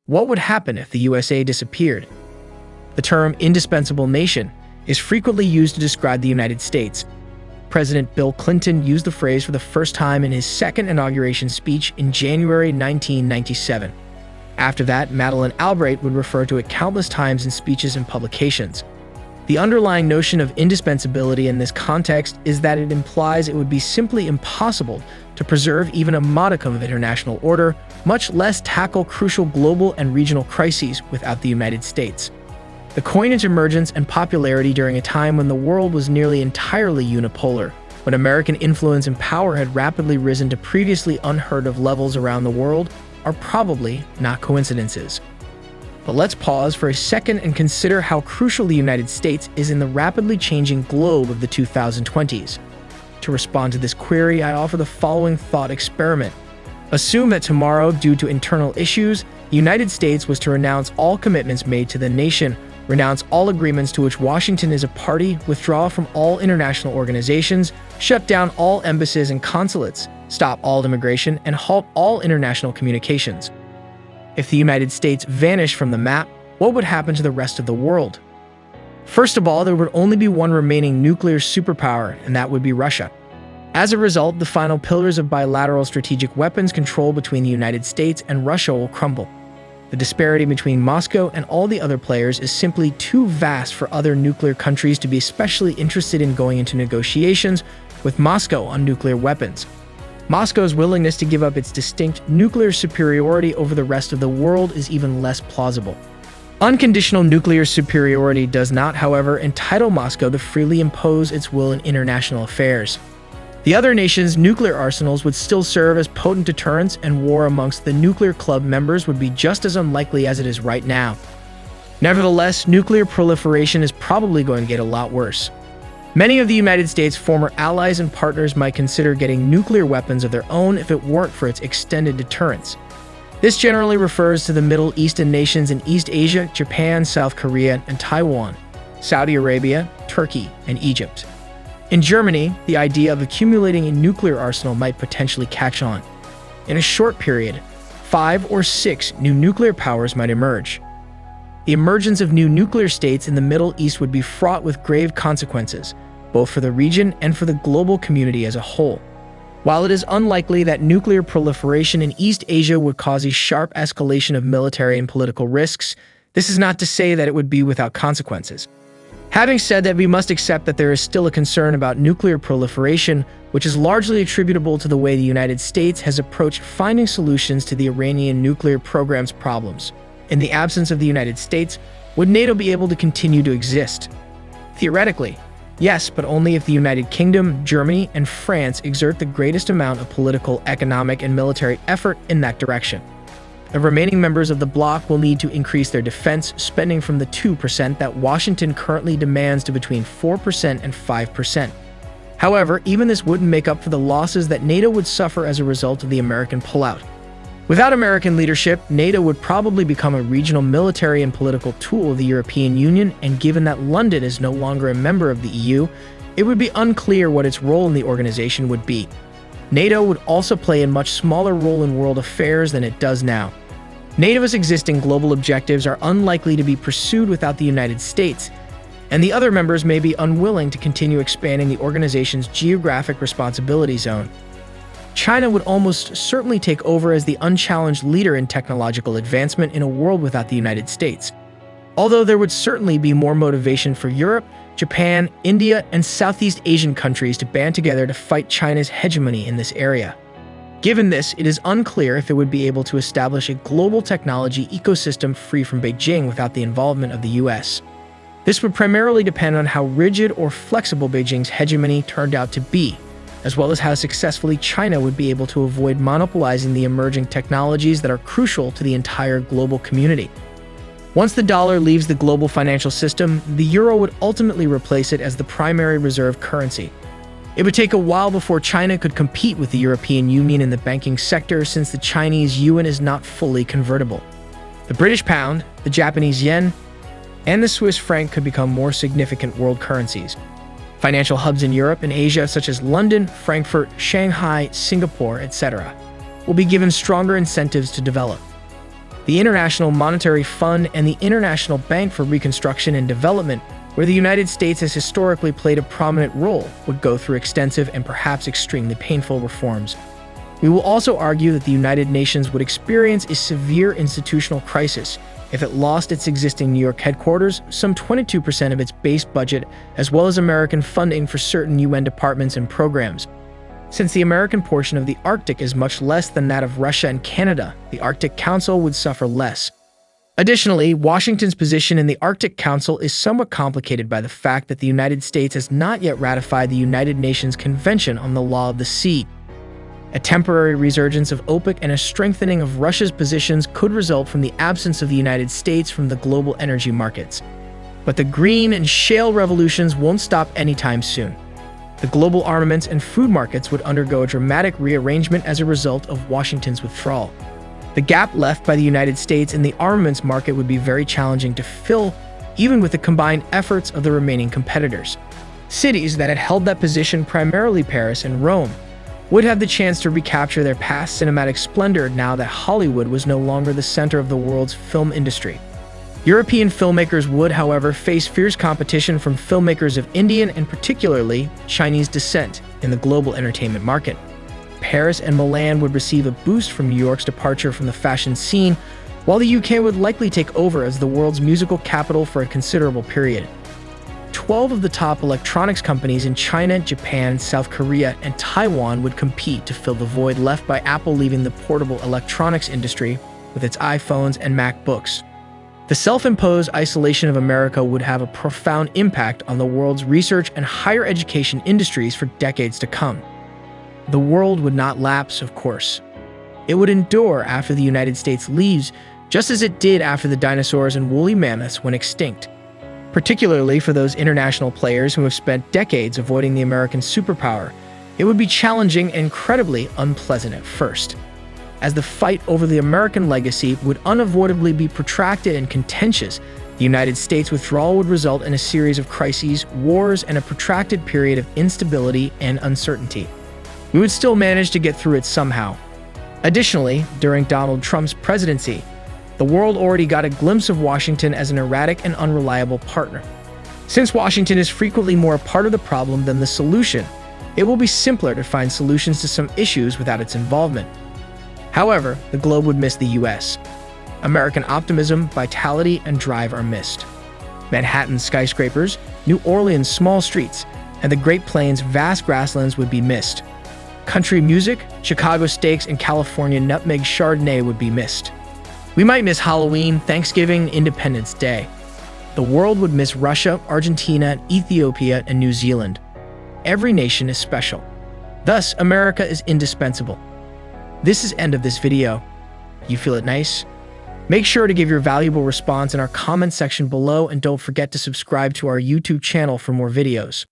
What would happen if the USA disappeared? The term indispensable nation is frequently used to describe the United States. President Bill Clinton used the phrase for the first time in his second inauguration speech in January 1997. After that, Madeleine Albright would refer to it countless times in speeches and publications. The underlying notion of indispensability in this context is that it implies it would be simply impossible to preserve even a modicum of international order, much less tackle crucial global and regional crises without the United States. The coinage emergence and popularity during a time when the world was nearly entirely unipolar, when American influence and power had rapidly risen to previously unheard of levels around the world, are probably not coincidences. But let's pause for a second and consider how crucial the United States is in the rapidly changing globe of the 2020s. To respond to this query, I offer the following thought experiment. Assume that tomorrow, due to internal issues, the United States was to renounce all commitments made to the nation, renounce all agreements to which Washington is a party, withdraw from all international organizations, shut down all embassies and consulates, stop all immigration, and halt all international communications. If the United States vanished from the map, what would happen to the rest of the world? First of all, there would only be one remaining nuclear superpower, and that would be Russia. As a result, the final pillars of bilateral strategic weapons control between the United States and Russia will crumble. The disparity between Moscow and all the other players is simply too vast for other nuclear countries to be especially interested in going into negotiations with Moscow on nuclear weapons. Moscow's willingness to give up its distinct nuclear superiority over the rest of the world is even less plausible. Unconditional nuclear superiority does not, however, entitle Moscow to freely impose its will in international affairs. The other nations' nuclear arsenals would still serve as potent deterrents, and war amongst the nuclear club members would be just as unlikely as it is right now. Nevertheless, nuclear proliferation is probably going to get a lot worse. Many of the United States' former allies and partners might consider getting nuclear weapons of their own if it weren't for its extended deterrence. This generally refers to the Middle Eastern nations in East Asia, Japan, South Korea, and Taiwan, Saudi Arabia, Turkey, and Egypt. In Germany, the idea of accumulating a nuclear arsenal might potentially catch on. In a short period, 5 or 6 new nuclear powers might emerge. The emergence of new nuclear states in the Middle East would be fraught with grave consequences, both for the region and for the global community as a whole. While it is unlikely that nuclear proliferation in East Asia would cause a sharp escalation of military and political risks, this is not to say that it would be without consequences. Having said that, we must accept that there is still a concern about nuclear proliferation, which is largely attributable to the way the United States has approached finding solutions to the Iranian nuclear program's problems. In the absence of the United States, would NATO be able to continue to exist? Theoretically, yes, but only if the United Kingdom, Germany, and France exert the greatest amount of political, economic, and military effort in that direction. The remaining members of the bloc will need to increase their defense spending from the 2% that Washington currently demands to between 4% and 5%. However, even this wouldn't make up for the losses that NATO would suffer as a result of the American pullout. Without American leadership, NATO would probably become a regional military and political tool of the European Union, and given that London is no longer a member of the EU, it would be unclear what its role in the organization would be. NATO would also play a much smaller role in world affairs than it does now. NATO's existing global objectives are unlikely to be pursued without the United States, and the other members may be unwilling to continue expanding the organization's geographic responsibility zone. China would almost certainly take over as the unchallenged leader in technological advancement in a world without the United States. Although there would certainly be more motivation for Europe, Japan, India, and Southeast Asian countries to band together to fight China's hegemony in this area. Given this, it is unclear if it would be able to establish a global technology ecosystem free from Beijing without the involvement of the US. This would primarily depend on how rigid or flexible Beijing's hegemony turned out to be, as well as how successfully China would be able to avoid monopolizing the emerging technologies that are crucial to the entire global community. Once the dollar leaves the global financial system, the euro would ultimately replace it as the primary reserve currency. It would take a while before China could compete with the European Union in the banking sector, since the Chinese yuan is not fully convertible. The British pound, the Japanese yen, and the Swiss franc could become more significant world currencies. Financial hubs in Europe and Asia, such as London, Frankfurt, Shanghai, Singapore, etc., will be given stronger incentives to develop. The International Monetary Fund and the International Bank for Reconstruction and Development, where the United States has historically played a prominent role, would go through extensive and perhaps extremely painful reforms. We will also argue that the United Nations would experience a severe institutional crisis if it lost its existing New York headquarters, some 22% of its base budget, as well as American funding for certain UN departments and programs. Since the American portion of the Arctic is much less than that of Russia and Canada, the Arctic Council would suffer less. Additionally, Washington's position in the Arctic Council is somewhat complicated by the fact that the United States has not yet ratified the United Nations Convention on the Law of the Sea. A temporary resurgence of OPEC and a strengthening of Russia's positions could result from the absence of the United States from the global energy markets. But the green and shale revolutions won't stop anytime soon. The global armaments and food markets would undergo a dramatic rearrangement as a result of Washington's withdrawal. The gap left by the United States in the armaments market would be very challenging to fill, even with the combined efforts of the remaining competitors. Cities that had held that position, primarily Paris and Rome, would have the chance to recapture their past cinematic splendor now that Hollywood was no longer the center of the world's film industry. European filmmakers would, however, face fierce competition from filmmakers of Indian and particularly Chinese descent in the global entertainment market. Paris and Milan would receive a boost from New York's departure from the fashion scene, while the UK would likely take over as the world's musical capital for a considerable period. 12 of the top electronics companies in China, Japan, South Korea, and Taiwan would compete to fill the void left by Apple leaving the portable electronics industry with its iPhones and MacBooks. The self-imposed isolation of America would have a profound impact on the world's research and higher education industries for decades to come. The world would not lapse, of course. It would endure after the United States leaves, just as it did after the dinosaurs and woolly mammoths went extinct. Particularly for those international players who have spent decades avoiding the American superpower, it would be challenging and incredibly unpleasant at first, as the fight over the American legacy would unavoidably be protracted and contentious. The United States withdrawal would result in a series of crises, wars, and a protracted period of instability and uncertainty. We would still manage to get through it somehow. Additionally, during Donald Trump's presidency, the world already got a glimpse of Washington as an erratic and unreliable partner. Since Washington is frequently more a part of the problem than the solution, it will be simpler to find solutions to some issues without its involvement. However, the globe would miss the US. American optimism, vitality, and drive are missed. Manhattan's skyscrapers, New Orleans' small streets, and the Great Plains' vast grasslands would be missed. Country music, Chicago steaks, and California nutmeg Chardonnay would be missed. We might miss Halloween, Thanksgiving, Independence Day. The world would miss Russia, Argentina, Ethiopia, and New Zealand. Every nation is special. Thus, America is indispensable. This is end of this video. You feel it nice? Make sure to give your valuable response in our comment section below, and don't forget to subscribe to our YouTube channel for more videos.